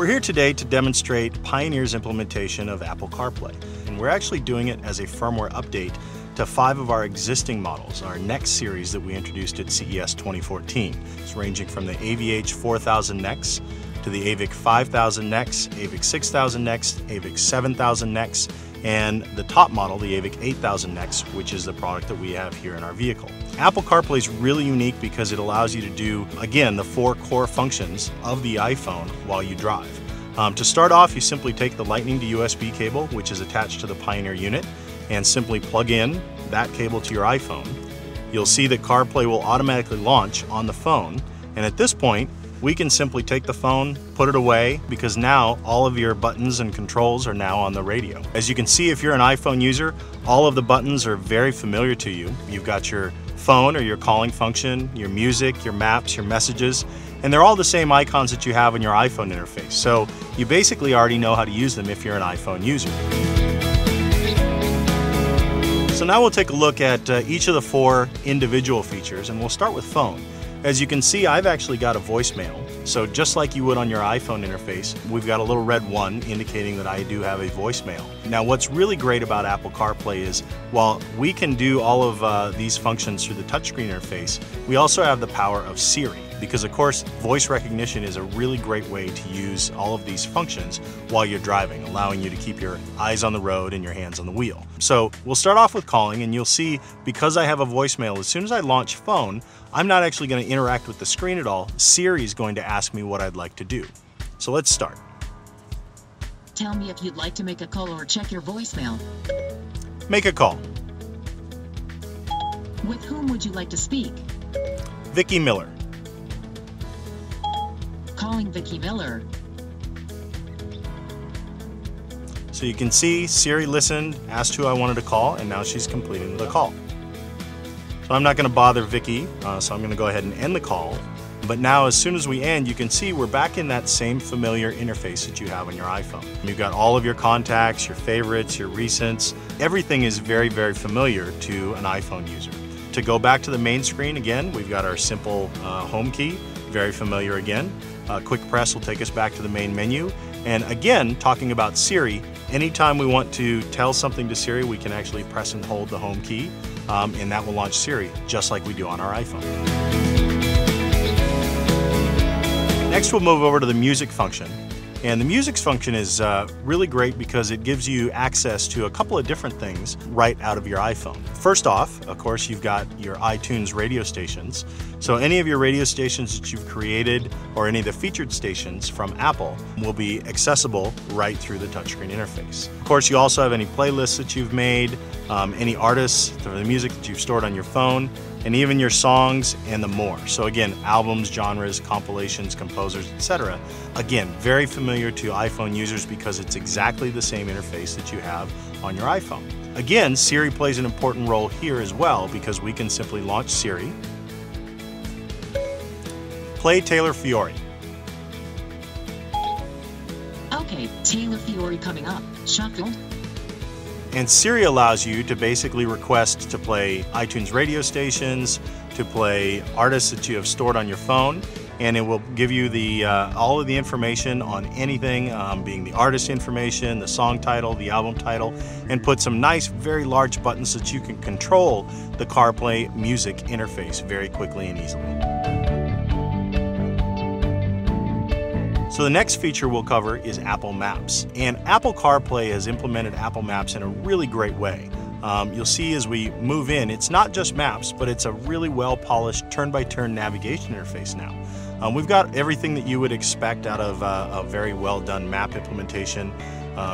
We're here today to demonstrate Pioneer's implementation of Apple CarPlay, and we're actually doing it as a firmware update to 5 of our existing models, our next series that we introduced at CES 2014. It's ranging from the AVH 4000 NEX to the AVIC 5000 NEX, AVIC 6000 NEX, AVIC 7000 NEX, and the top model, the AVIC 8000 NEX, which is the product that we have here in our vehicle. Apple CarPlay is really unique because it allows you to do, again, the 4 core functions of the iPhone while you drive. To start off, you simply take the Lightning to USB cable, which is attached to the Pioneer unit, and simply plug in that cable to your iPhone. You'll see that CarPlay will automatically launch on the phone, and at this point, we can simply take the phone, put it away, because now all of your buttons and controls are now on the radio. As you can see, if you're an iPhone user, all of the buttons are very familiar to you. You've got your phone or your calling function, your music, your maps, your messages, and they're all the same icons that you have in your iPhone interface. So you basically already know how to use them if you're an iPhone user. So now we'll take a look at each of the 4 individual features, and we'll start with phone. As you can see, I've actually got a voicemail. So just like you would on your iPhone interface, we've got a little red 1 indicating that I do have a voicemail. Now what's really great about Apple CarPlay is while we can do all of these functions through the touchscreen interface, we also have the power of Siri. Because of course, voice recognition is a really great way to use all of these functions while you're driving, allowing you to keep your eyes on the road and your hands on the wheel. So we'll start off with calling, and you'll see because I have a voicemail, as soon as I launch phone, I'm not actually going to interact with the screen at all. Siri is going to ask me what I'd like to do. So let's start. Tell me if you'd like to make a call or check your voicemail. Make a call. With whom would you like to speak? Vicki Miller. Calling Vicki Miller. So you can see Siri listened, asked who I wanted to call, and now she's completing the call. So I'm not going to bother Vicki, so I'm going to go ahead and end the call. But now as soon as we end, you can see we're back in that same familiar interface that you have on your iPhone. You've got all of your contacts, your favorites, your recents. Everything is very, very familiar to an iPhone user. To go back to the main screen again, we've got our simple home key, very familiar again. Quick press will take us back to the main menu. And again, talking about Siri, anytime we want to tell something to Siri, we can actually press and hold the home key, and that will launch Siri, just like we do on our iPhone. Next, we'll move over to the music function. And the music function is really great because it gives you access to a couple of different things right out of your iPhone. First off, of course, you've got your iTunes radio stations. So any of your radio stations that you've created or any of the featured stations from Apple will be accessible right through the touchscreen interface. Of course, you also have any playlists that you've made, any artists, the music that you've stored on your phone, and even your songs and the more. So again, albums, genres, compilations, composers, etc. Again, very familiar to iPhone users because it's exactly the same interface that you have on your iPhone. Again, Siri plays an important role here as well because we can simply launch Siri, play Taylor Fiore. Okay, Taylor Fiore coming up. Shuffle. And Siri allows you to basically request to play iTunes radio stations, to play artists that you have stored on your phone, and it will give you the all of the information on anything, being the artist information, the song title, the album title, and put some nice, very large buttons that you can control the CarPlay music interface very quickly and easily. So the next feature we'll cover is Apple Maps. And Apple CarPlay has implemented Apple Maps in a really great way. You'll see as we move in, it's not just maps, but it's a really well-polished turn-by-turn navigation interface now. We've got everything that you would expect out of a very well-done map implementation.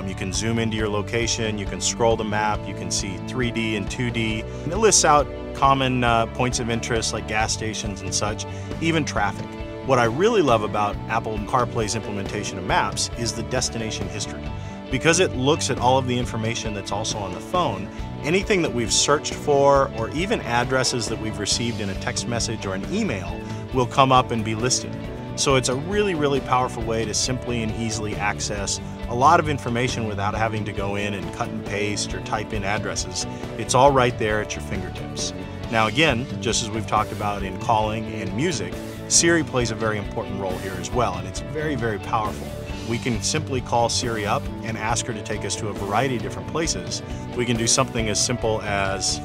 You can zoom into your location, you can scroll the map, you can see 3D and 2D. And it lists out common points of interest like gas stations and such, even traffic. What I really love about Apple CarPlay's implementation of Maps is the destination history. Because it looks at all of the information that's also on the phone, anything that we've searched for or even addresses that we've received in a text message or an email will come up and be listed. So it's a really, really powerful way to simply and easily access a lot of information without having to go in and cut and paste or type in addresses. It's all right there at your fingertips. Now again, just as we've talked about in calling and music, Siri plays a very important role here as well, and it's very, very powerful. we can simply call Siri up and ask her to take us to a variety of different places. We can do something as simple as,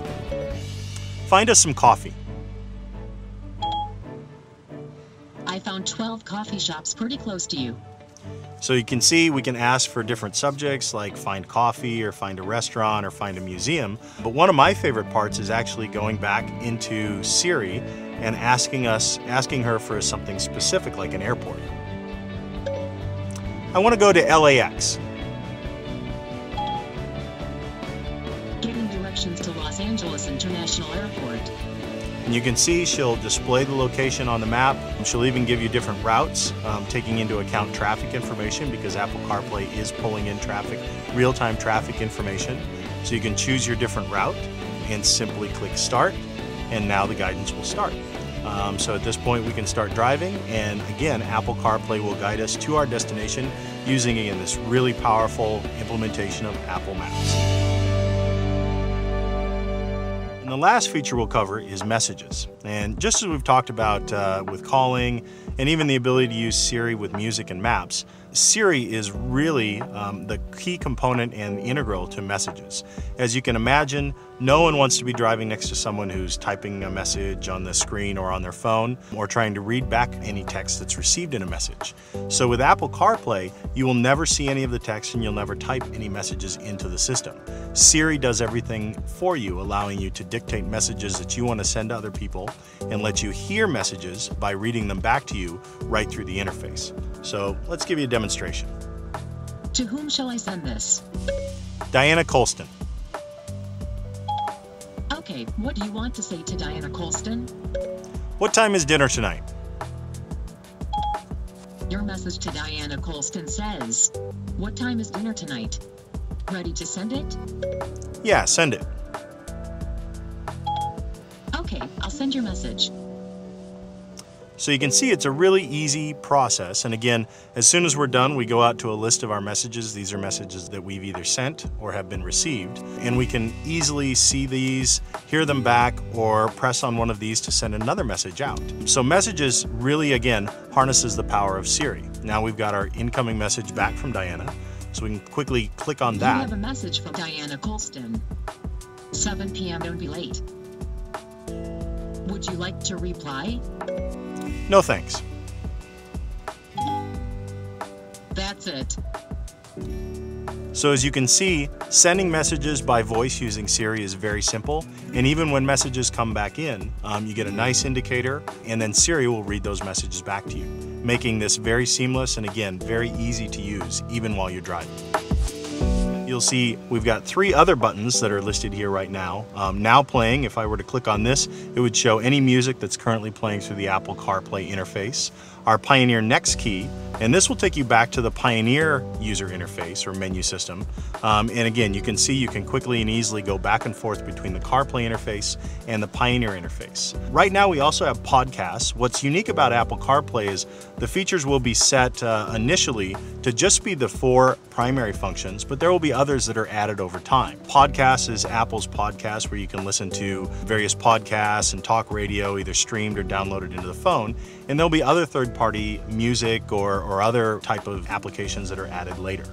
find us some coffee. I found 12 coffee shops pretty close to you. So you can see we can ask for different subjects like find coffee or find a restaurant or find a museum. But one of my favorite parts is actually going back into Siri and asking her for something specific like an airport. I want to go to LAX. Getting directions to Los Angeles International Airport. And you can see she'll display the location on the map. She'll even give you different routes, taking into account traffic information because Apple CarPlay is pulling in real-time traffic information. So you can choose your different route and simply click start, and now the guidance will start. So at this point we can start driving, and again, Apple CarPlay will guide us to our destination using, again, this really powerful implementation of Apple Maps. And the last feature we'll cover is messages. And just as we've talked about with calling and even the ability to use Siri with music and maps, Siri is really the key component and integral to messages. As you can imagine, no one wants to be driving next to someone who's typing a message on the screen or on their phone or trying to read back any text that's received in a message. So with Apple CarPlay, you will never see any of the text and you'll never type any messages into the system. Siri does everything for you, allowing you to dictate messages that you want to send to other people and let you hear messages by reading them back to you right through the interface. So let's give you a demonstration. To whom shall I send this? Diana Colston. Okay, what do you want to say to Diana Colston? What time is dinner tonight? Your message to Diana Colston says, what time is dinner tonight? Ready to send it? Yeah, send it. Okay, I'll send your message. So you can see it's a really easy process. And again, as soon as we're done, we go out to a list of our messages. These are messages that we've either sent or have been received. And we can easily see these, hear them back, or press on one of these to send another message out. So messages really, again, harnesses the power of Siri. Now we've got our incoming message back from Diana. So we can quickly click on that. You have a message from Diana Colston. 7 p.m. Don't be late. Would you like to reply? No thanks. That's it. So as you can see, sending messages by voice using Siri is very simple. And even when messages come back in, you get a nice indicator, and then Siri will read those messages back to you, making this very seamless and, again, very easy to use, even while you're driving. You'll see we've got 3 other buttons that are listed here right now. Now playing, if I were to click on this, it would show any music that's currently playing through the Apple CarPlay interface. Our Pioneer Next key, and this will take you back to the Pioneer user interface or menu system. And again, you can see you can quickly and easily go back and forth between the CarPlay interface and the Pioneer interface. Right now we also have podcasts. What's unique about Apple CarPlay is the features will be set initially to just be the 4 primary functions, but there will be others that are added over time. Podcasts is Apple's podcast, where you can listen to various podcasts and talk radio, either streamed or downloaded into the phone. And there'll be other third-party music or other type of applications that are added later.